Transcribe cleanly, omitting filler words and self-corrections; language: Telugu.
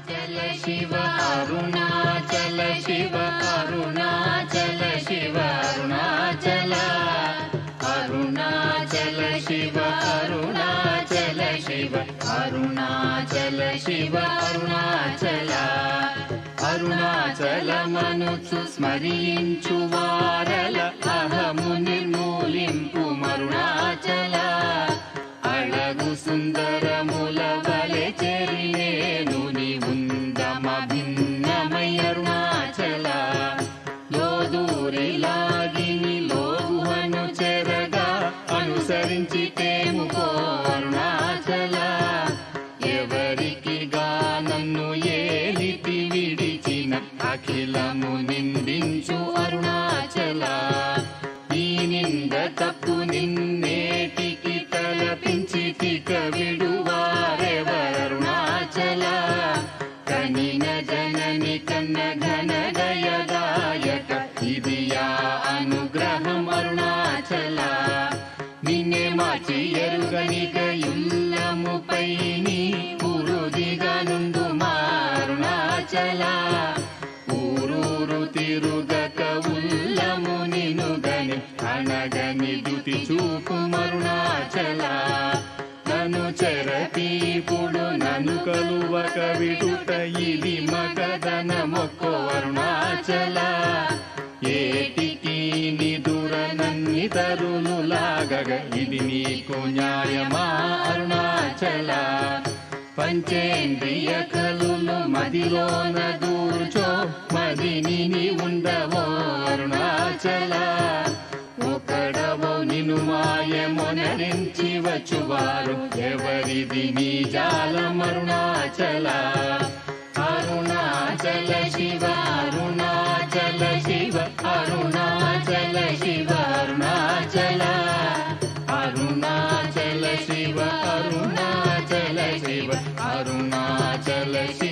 అరుణాచల శివ అరుణాచల శివ అరుణాచల శివ అరుణాచల అరుణాచల శివ అరుణాచల శివ అరుణాచల శివ అరుణాచల అరుణాచలమనుచు స్మరించు వారల అహము నిర్మూలింపు మరుణాచల అళగు సుందరముల వలె చెరినేను నీవుందమ భిన్నమై అరుణాచల లోదూరి లాగిని లోగుహను చెరగా అనుసరించి తేముకో అరుణాచల ఎవరికి నన్ను ఏలితి విడిచిన అఖిలము నిందించు అరుణాచల ఈ నింద తప్పు నిన్నేటికి తలపించి తిక విడువారెవరుణాచల కనిన జనని కన్న ఘన దయదాయక ఇది యా అనుగ్రహం అరుణాచల నిన్నే మార్చి ఎరుగనిక యుల్లముపై నీ పురుదిగా నుండు అరుణాచల ఊరూరు తిరుగక ఉల్లము నినుగని అనగని దుతి చూపు అరుణాచల నన్ను చెరపీపుడు నన్ను కలువక విడుట ఇది మగదన మొక్కో అరుణాచల ఏటికి నిదుర నన్ని తరులు లాగగ ఇది నీకు న్యాయమా అరుణాచల పంచేంద్రియ కలులు మదిలోన దూర్చో మదిని ఉండవో అరుణాచల ఒకడవో నిను మాయమొనరించి వచ్చువారు ఎవరిది నీ జాలం అరుణాచల అరుణాచల శివ అరుణాచల శివ అరుణాచల శివ అరుణాచల అరుణాచల శివ అరుణాచల శివ అరుణాచల శివ